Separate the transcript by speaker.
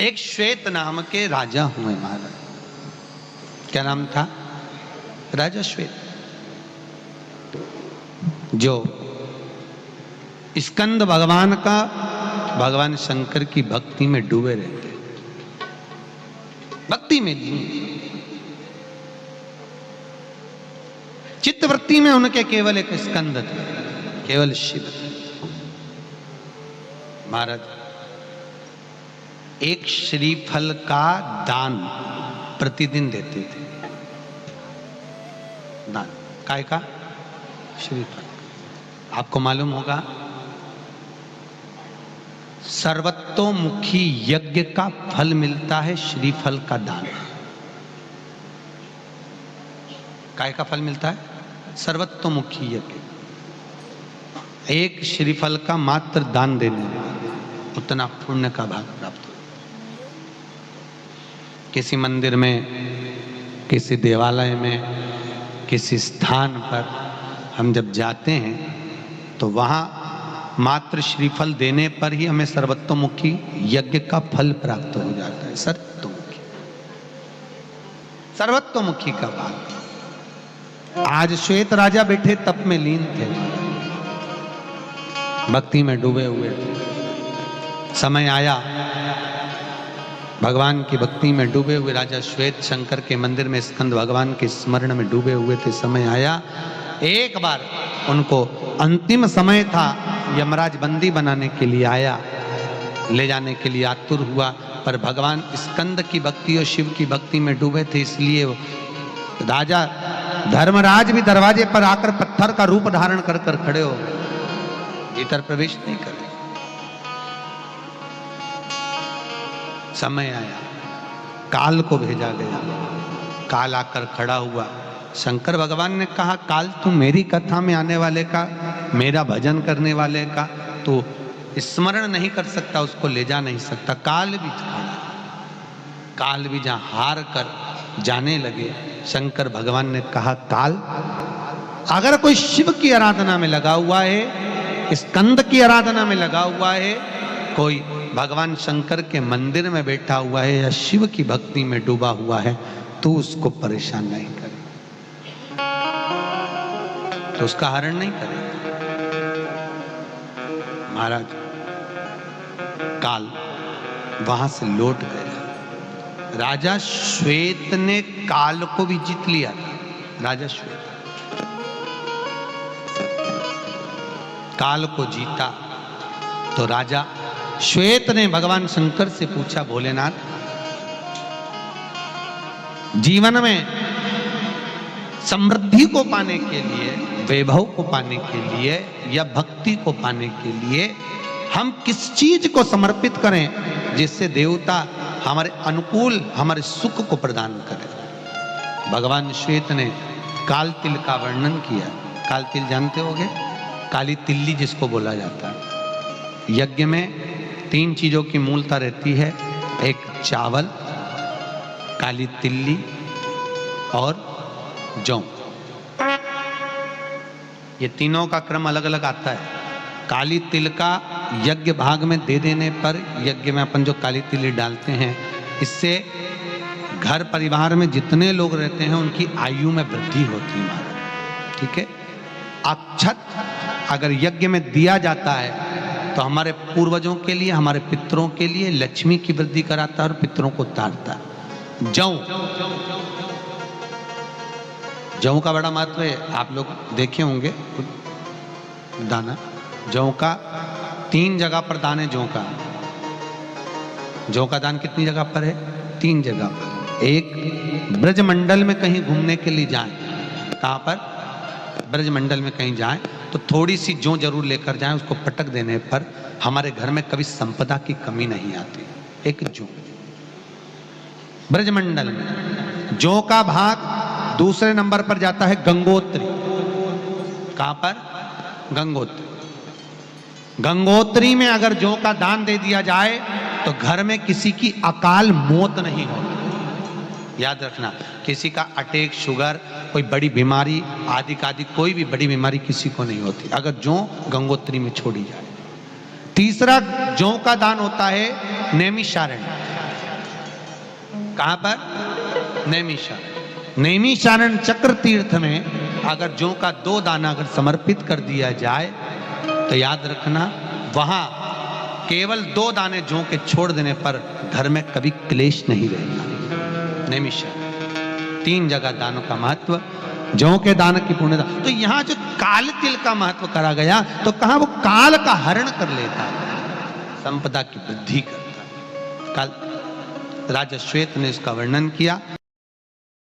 Speaker 1: एक श्वेत नाम के राजा हुए महाराज। क्या नाम था? राजा श्वेत, जो स्कंद भगवान का, भगवान शंकर की भक्ति में डूबे रहते, भक्ति में लीन, चित्तवृत्ति में उनके केवल एक स्कंद थे, केवल शिव थे। महाराज एक श्रीफल का दान प्रतिदिन देते थे। दान काय का? श्रीफल। आपको मालूम होगा सर्वतोमुखी यज्ञ का फल मिलता है श्रीफल का दान। काय का फल मिलता है? सर्वतोमुखी यज्ञ। एक श्रीफल का मात्र दान देने उतना पुण्य का भाग प्राप्त हो। किसी मंदिर में, किसी देवालय में, किसी स्थान पर हम जब जाते हैं तो वहां मात्र श्रीफल देने पर ही हमें सर्वतोमुखी यज्ञ का फल प्राप्त हो जाता है। सर्वतोमुखी, सर्वतोमुखी का भाग। आज श्वेत राजा बैठे तप में लीन थे, भक्ति में डूबे हुए थे। समय आया, भगवान की भक्ति में डूबे हुए राजा श्वेत शंकर के मंदिर में स्कंद भगवान के स्मरण में डूबे हुए थे। समय आया, एक बार उनको अंतिम समय था, यमराज बंदी बनाने के लिए आया, ले जाने के लिए आतुर हुआ, पर भगवान स्कंद की भक्ति और शिव की भक्ति में डूबे थे, इसलिए राजा धर्मराज भी दरवाजे पर आकर पत्थर का रूप धारण कर कर खड़े हो गए, भीतर प्रवेश नहीं करे। समय आया, काल को भेजा गया, काल आकर खड़ा हुआ। शंकर भगवान ने कहा, काल तू मेरी कथा में आने वाले का, मेरा भजन करने वाले का तो स्मरण नहीं कर सकता, उसको ले जा नहीं सकता। काल भी खड़ा, काल भी जहां हार कर जाने लगे, शंकर भगवान ने कहा, काल अगर कोई शिव की आराधना में लगा हुआ है, स्कंद की आराधना में लगा हुआ है, कोई भगवान शंकर के मंदिर में बैठा हुआ है या शिव की भक्ति में डूबा हुआ है, तो उसको परेशान नहीं करे, तो उसका हरण नहीं करे। महाराज काल वहां से लौट गया। राजा श्वेत ने काल को भी जीत लिया था। राजा श्वेत काल को जीता तो राजा श्वेत ने भगवान शंकर से पूछा, भोलेनाथ, जीवन में समृद्धि को पाने के लिए, वैभव को पाने के लिए या भक्ति को पाने के लिए हम किस चीज को समर्पित करें जिससे देवता हमारे अनुकूल, हमारे सुख को प्रदान करें? भगवान श्वेत ने काल तिल का वर्णन किया। काल तिल जानते होगे, काली तिल्ली जिसको बोला जाता है। यज्ञ में 3 चीजों की मूलता रहती है, एक चावल, काली तिल्ली और जौ। ये तीनों का क्रम अलग अलग आता है। काली तिल का यज्ञ भाग में दे देने पर, यज्ञ में अपन जो काली तिल्ली डालते हैं, इससे घर परिवार में जितने लोग रहते हैं उनकी आयु में वृद्धि होती है महाराज। ठीक है। अक्षत अगर यज्ञ में दिया जाता है तो हमारे पूर्वजों के लिए, हमारे पितरों के लिए लक्ष्मी की वृद्धि कराता है और पितरों को तारता है। जौ, जौ का बड़ा महत्व है। आप लोग देखे होंगे दाना, जौ का 3 जगह पर दान है। जौ का दान कितनी जगह पर है? 3 जगह पर। एक, ब्रजमंडल में कहीं घूमने के लिए जाएं। कहां पर? ब्रजमंडल में कहीं जाएं तो थोड़ी सी जौ जरूर लेकर जाएं, उसको पटक देने पर हमारे घर में कभी संपदा की कमी नहीं आती। एक जौ ब्रजमंडल में। जौ का भाग दूसरे नंबर पर जाता है गंगोत्री। कहां पर? गंगोत्री। गंगोत्री में अगर जौ का दान दे दिया जाए तो घर में किसी की अकाल मौत नहीं होती। याद रखना, किसी का अटैक, शुगर, कोई बड़ी बीमारी आदि का आदि कोई भी बड़ी बीमारी किसी को नहीं होती अगर जौ गंगोत्री में छोड़ी जाए। तीसरा जौ का दान होता है नैमिषारण्य। कहां पर? नैमिषारण्य चक्र तीर्थ में अगर जौ का 2 दाना अगर समर्पित कर दिया जाए तो याद रखना वहां केवल 2 दाने जौ के छोड़ देने पर घर में कभी क्लेश नहीं रहेगा। नैमिषारण्य 3 जगह दानों का महत्व, जौ के दान की पुण्यता। तो यहां जो काल तिल का महत्व करा गया तो कहा वो काल का हरण कर लेता है, संपदा की वृद्धि करता है। कल राजा श्वेत ने इसका वर्णन किया।